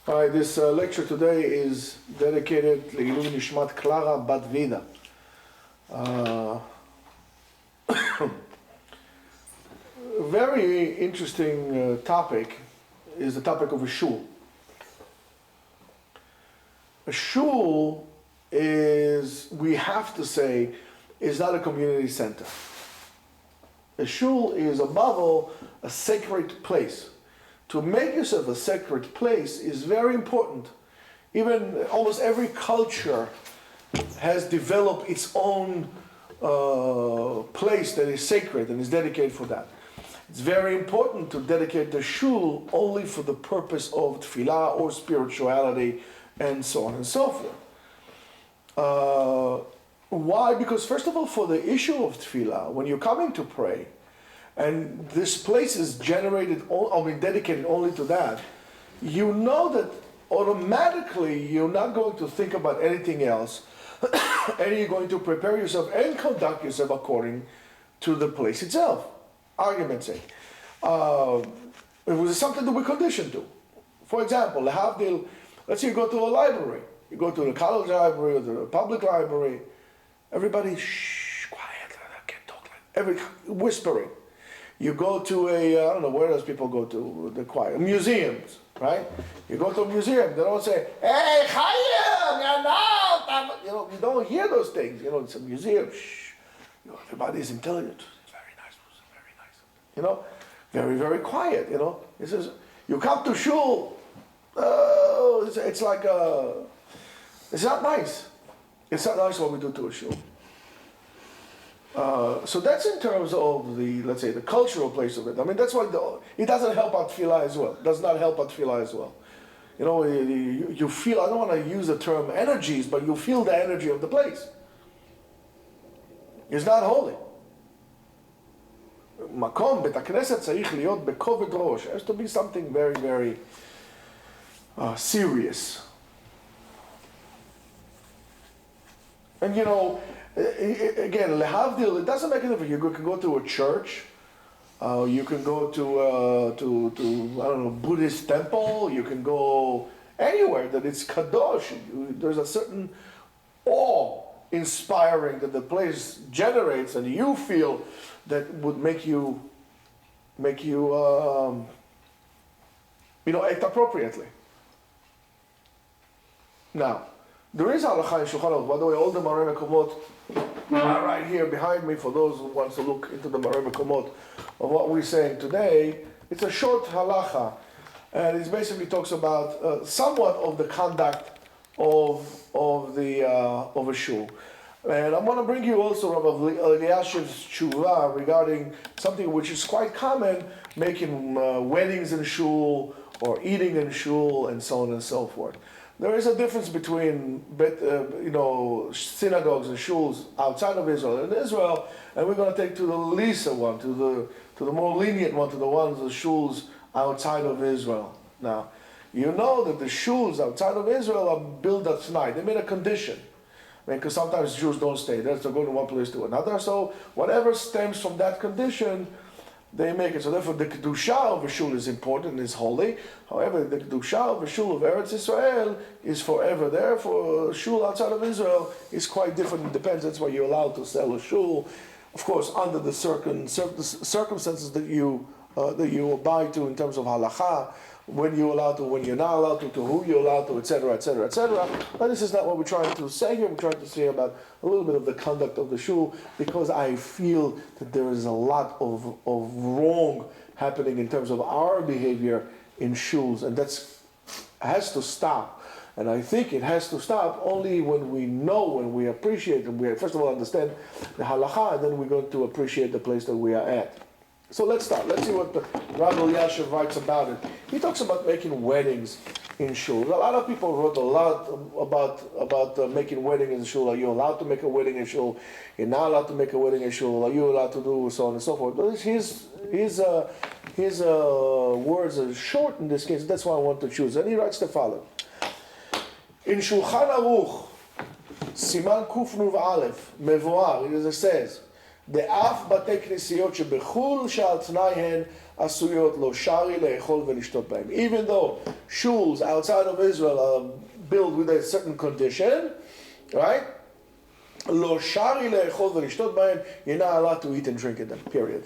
All right, this lecture today is dedicated to Ilui Nishmat Clara Bat Vida. Very interesting topic is the topic of a shul. A shul is, we have to say, is not a community center. A shul is above all a sacred place. To make yourself a sacred place is very important. Even almost every culture has developed its own place that is sacred and is dedicated for that. It's very important to dedicate the shul only for the purpose of tefillah or spirituality and so on and so forth. Why? Because first of all, for the issue of tefillah, when you're coming to pray, and this place is dedicated only to that, you know that automatically you're not going to think about anything else, and you're going to prepare yourself and conduct yourself according to the place itself. Argument's sake. It was something that we're conditioned to. For example, let's say you go to a library. You go to the college library or the public library. Everybody, shh, quiet, I can't talk whispering. You go to I don't know, where else people go to, the quiet, museums, right? You go to a museum, they don't say, hey, Chaim, you don't hear those things. It's a museum, shh. Everybody is intelligent. It's very nice, very, very quiet, It says, you come to shul, it's like, it's not nice. It's not nice what we do to a shul. So that's in terms of let's say, the cultural place of it. I mean, that's why it doesn't help out tefillah as well. It does not help out tefillah as well. You feel, I don't want to use the term energies, but you feel the energy of the place. It's not holy. Makom, bet hakneset tzarich liot bekoved rosh. It has to be something very, very serious. And again, lehavdil, it doesn't make a difference. You can go to a church, you can go to I don't know, Buddhist temple, you can go anywhere that it's kadosh. There's a certain awe inspiring that the place generates, and you feel that would make you act appropriately. Now, there is halacha in Shulchan Aruch. By the way, all the Marei Mekomot are right here behind me for those who want to look into the Marei Mekomot of what we're saying today. It's a short halacha, and it basically talks about somewhat of the conduct of a shul. And I'm going to bring you also Rabbi Eliashiv's tshuva regarding something which is quite common, making weddings in shul or eating in shul and so on and so forth. There is a difference between synagogues and shuls outside of Israel and Israel, and we're going to take to the lesser one, to the more lenient one, to the shuls outside of Israel. Now, you know that the shuls outside of Israel are built at night. They made a condition. Because sometimes Jews don't stay there, so go to one place to another. So whatever stems from that condition, they make it. So therefore the Kedusha of a shul is important, is holy. However, the Kedusha of a shul of Eretz Israel is forever there. For a shul outside of Israel is quite different. It depends. That's why you're allowed to sell a shul, of course, under the circumstances that you abide to in terms of halacha, when you're allowed to, when you're not allowed to who you're allowed to, etc., etc., etc. But this is not what we're trying to say here. We're trying to say about a little bit of the conduct of the shul, because I feel that there is a lot of wrong happening in terms of our behavior in shuls, and has to stop. And I think it has to stop only when we know, when we appreciate, and we first of all understand the halacha, and then we're going to appreciate the place that we are at. So let's start. Let's see what the Rabbi Eliashiv writes about it. He talks about making weddings in shul. A lot of people wrote a lot about making weddings in shul. Are you allowed to make a wedding in shul? You're not allowed to make a wedding in shul. Are you allowed to do so on and so forth? But his words are short in this case. That's why I want to choose. And he writes the following: in Shulchan Aruch, Siman Kuf Nuv Aleph, Mevoar, it says, דאף בתי כנסיות שבחול שעל תנאי הן עשויות לא שרי לאכול ולשתות בהם. Even though shuls outside of Israel are built with a certain condition, right? לא שרי לאכול ולשתות בהם, you're not allowed to eat and drink in them, period.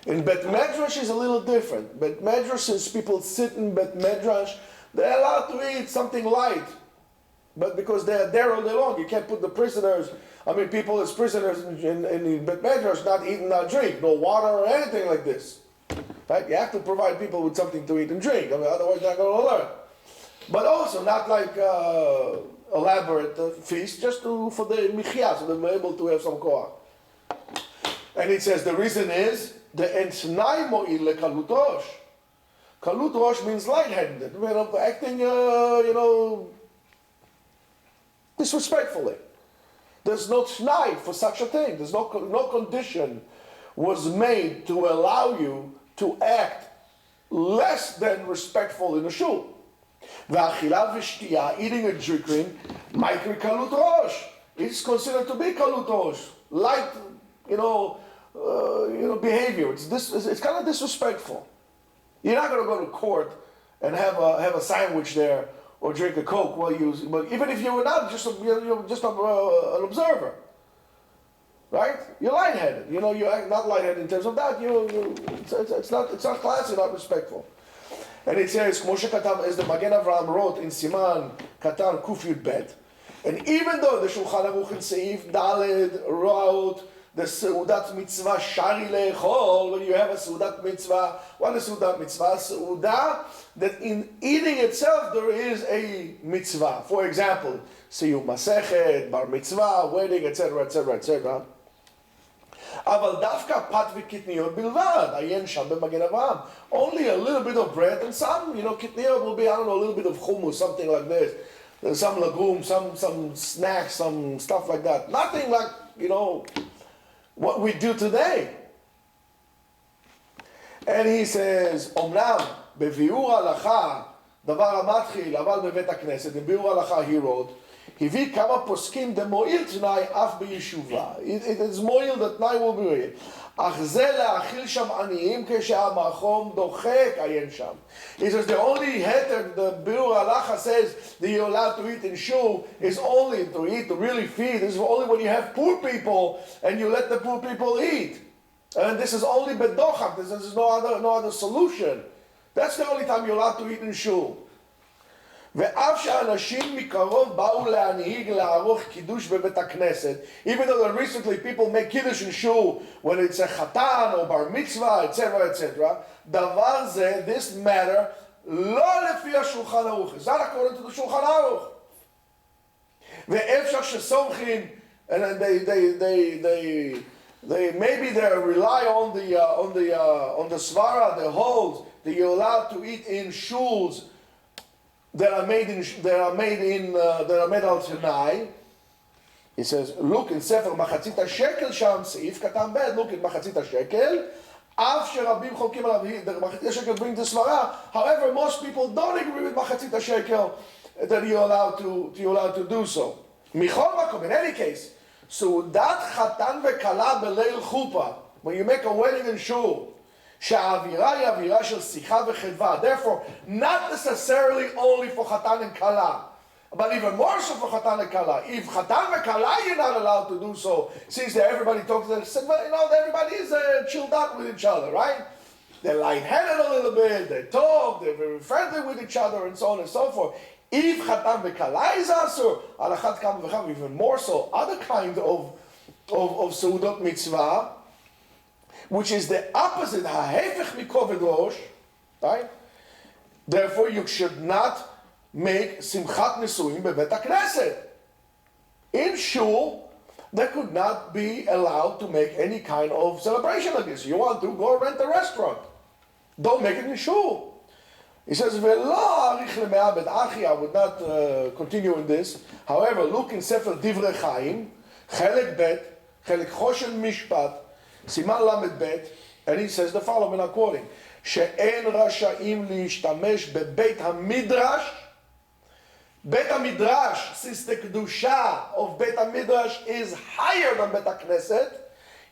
In Bet Medrash is a little different. Bet Medrash, since people sit in Bet Medrash, they're allowed to eat something light. But because they're there all day long, you can't put the prisoners, people as prisoners in Bet Medrash, not eat and not drink, no water or anything like this. Right? You have to provide people with something to eat and drink, otherwise they're not going to learn. But also not like elaborate feast, just for the michya, so they're able to have some koach. And it says the reason is the entnai mo'il lekalut rosh. Kalut rosh means lightheaded, acting, disrespectfully. There's no t'nai for such a thing. There's no condition was made to allow you to act less than respectful in a shul. V'achila v'shtiya, eating and drinking, mikri kalut rosh. It's considered to be kalut rosh, light, behavior. It's kind of disrespectful. You're not going to go to court and have a sandwich there or drink a Coke while but even if you were not you're just an observer, right? You're lightheaded. You're not lightheaded in terms of that. It's not classy, not respectful. And it says, Moshe Katav, as the Magen Avraham wrote in Siman Katan Kuf Yud Bet, and even though the Shulchan Aruch in Seif Daled wrote the Seudat Mitzvah Shari Le'echol, when you have a Seudat Mitzvah, what is Seudat Mitzvah? Seudah, that in eating itself there is a mitzvah. For example, Siyum Masechet, Bar Mitzvah, wedding, etc., etc., etc. אבל דווקא פת וקטניות בלבד, עיין שם במגן אברהם. Only a little bit of bread and some, קטניות will be, a little bit of hummus, something like this. There's some legumes, some snacks, some stuff like that. Nothing like, what we do today. And he says, אומנם בביאור הלכה, דבר המתחיל, אבל בבית הכנסת, בביאור הלכה he wrote, הביא כמה פוסקים דמועיל תנאי אף בישובה. It is מועיל that תנאי will be מועיל. אך זה להאכיל שם עניים כשהמחום דוחק עיין שם. He says the only heter, the biur halacha says that you're allowed to eat in shul is only to eat, to really feed. This is only when you have poor people and you let the poor people eat. And this is only bedochak. This is no other solution. That's the only time you're allowed to eat in shul. ואף שאנשים מקרוב באו להנהיג לערוך קידוש בבית הכנסת, even though recently people make kiddush in shul when it's a חתן or bar mitzvah, etc., etc., דבר זה, this matter, לא לפי השולחן ערוך. It's not according to the שולחן ערוך. ואפשר שסומכים, and then they maybe they rely on the svara, the holds that you're allowed to eat in shuls that are made al Tanai. He says, look in Sefer Machatzit HaShekel Sham, Seif Katan Bet, look at Machatzit HaShekel. Av Sherabim Chokim Alav, the Machatzit HaShekel brings the Svara. However, most people don't agree with Machatzit HaShekel that you're allowed to do so. Michol Makom, in any case, Seudat Chatan Vekala Beleil Chupa, when you make a wedding in shul, שהאווירה היא אווירה של שיחה וחדווה. Therefore, not necessarily only for חתן and kala, but even more so for חתן and kala. If חתן וכלה you're not allowed to do so, since everybody talks to them, everybody is chilled out with each other, right? They're lightheaded a little bit, they talk, they're very friendly with each other, and so on and so forth. If חתן וכלה is asur, על אחת כמה וכמה, even more so, other kind of סעודות מצווה, which is the opposite, ha'hefech mikoved rosh, right? Therefore, you should not make simchat nesuim bebet hakneset. In shul, they could not be allowed to make any kind of celebration like this. You want to go rent a restaurant. Don't make it in shul. He says, "V'lo arich leme'abed achi." I would not continue in this. However, look in Sefer Divrei Chaim, Chelek Bet, Chelek Choshen Mishpat, Siman Lamed Bet, and he says the following, and I'm quoting, שאין רשאים להשתמש בבית המדרש. בית המדרש, since the kedusha of בית המדרש is higher than בית הכנסת,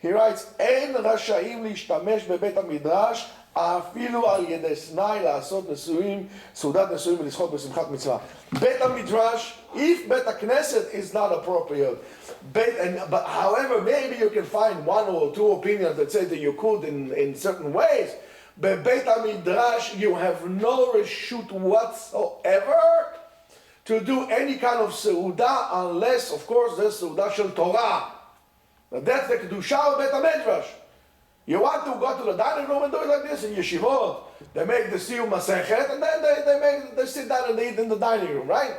he writes, אין רשאים להשתמש בבית המדרש אפילו על ידי סנאי לעשות נישואים, סעודת נישואים ולשחות בשמחת מצווה. בית המדרש, if בית הכנסת is not appropriate, but however, maybe you can find one or two opinions that say that you could in certain ways, בבית המדרש you have no reshut whatsoever to do any kind of סעודה unless, of course, there's סעודה של תורה. That's the kedusha of בית המדרש. You want to go to the dining room and do it like this in Yeshivot. They make the siyum masechet and then they sit down and they eat in the dining room, right?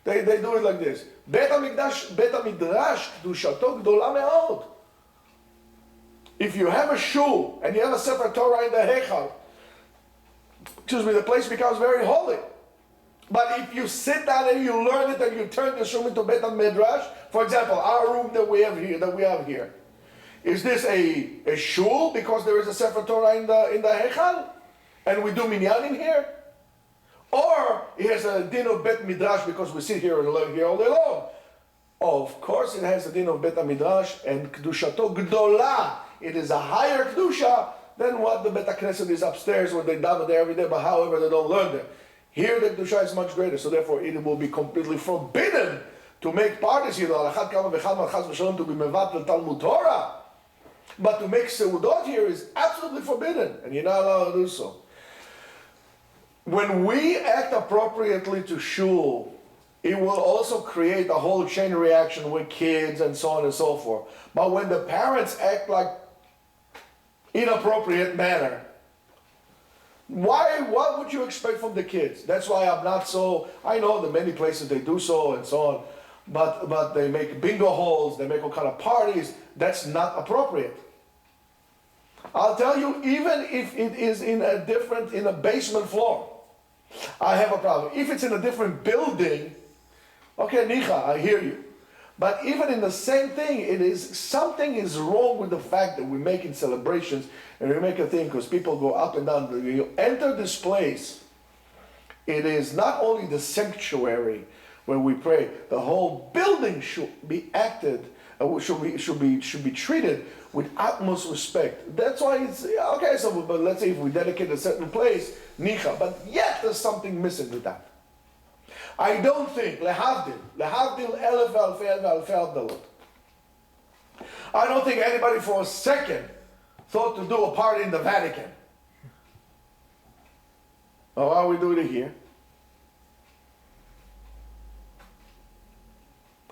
They do it like this. בית המדרש, קדושתו גדולה מאוד. If you have a shul and you have a sefer Torah in the heichal, the place becomes very holy. But if you sit down and you learn it and you turn this room into Beit HaMidrash, for example, our room that we have here, is this a shul because there is a Sefer Torah in the Heichal, and we do minyan in here? Or it has a din of Bet Midrash because we sit here and learn here all day long? Of course it has a din of Bet HaMidrash, and Kedushato Gdola. It is a higher Kedusha than what the Bet HaKnesset is upstairs where they daven there every day, but however they don't learn there. Here the Kedusha is much greater, so therefore it will be completely forbidden to make parties here, to be mevatel Talmud Torah. But to make seudot here is absolutely forbidden, and you're not allowed to do so. When we act appropriately to shul, it will also create a whole chain reaction with kids and so on and so forth. But when the parents act like inappropriate manner, what would you expect from the kids? That's why I'm not so, I know that many places they do so and so on, but they make bingo halls, they make all kind of parties. That's not appropriate. I'll tell you, even if it is in a basement floor, I have a problem. If it's in a different building, okay, Nicha, I hear you. But even in the same thing, something is wrong with the fact that we're making celebrations and we make a thing because people go up and down. You enter this place, it is not only the sanctuary where we pray, the whole building should be should be treated with utmost respect. That's why it's okay. So, but let's say if we dedicate a certain place, nicha, but yet there's something missing with that. I don't think lehavdil elef alfei abdalot. I don't think anybody for a second thought to do a party in the Vatican. Oh, why we do it here?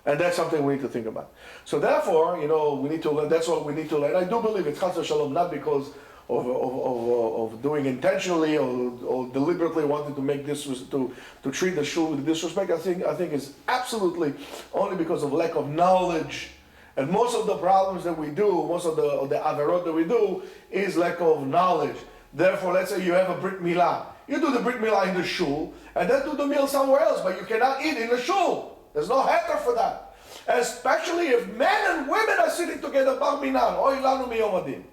And that's something we need to think about. So therefore, we need to learn. That's what we need to learn. I do believe it's chas v'shalom, not because of doing intentionally or deliberately wanting to make this to treat the shul with disrespect. I think it's absolutely only because of lack of knowledge. And most of the problems that we do, most of the averot that we do, is lack of knowledge. Therefore, let's say you have a brit milah. You do the brit milah in the shul, and then do the meal somewhere else, but you cannot eat in the shul. There's no heter for that. Especially if men and women are sitting together, bar minan, oy lanu miyom hadin.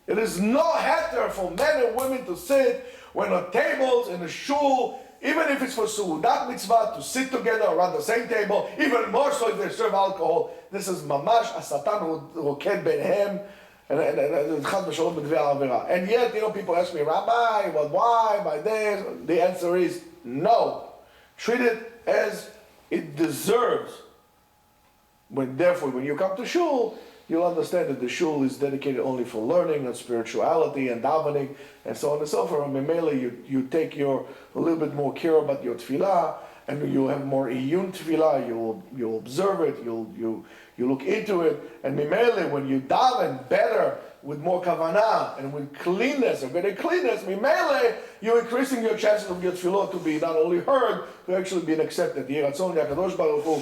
It is no heter for men and women to sit when on tables in the shul, even if it's for suudat mitzvah, to sit together around the same table, even more so if they serve alcohol. This is mamash asatan roked benhem, and yet, people ask me, Rabbi, why, by this? The answer is no. Treat it as it deserves. Therefore, when you come to shul, you'll understand that the shul is dedicated only for learning and spirituality and davening and so on and so forth. And mainly you take a little bit more care about your tefillah, and you have more iyun tefillah. You'll observe it. You look into it. And mainly when you daven better, with more kavanah and with cleanness, or better cleanness, mainly you're increasing your chances of your tefillah to be not only heard, to actually being accepted. יהי רצון לקדוש ברוך הוא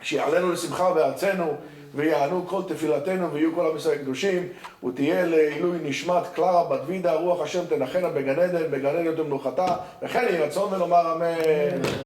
שיעלנו לשמחה בארצנו ויענו כל תפילתנו ויהיו כל עם ישראל קדושים ותהיה לעילוי נשמת קלרה בת וידה רוח השם תנחנה בגן עדן תמנוחתה וכן יהי רצון ונאמר אמן.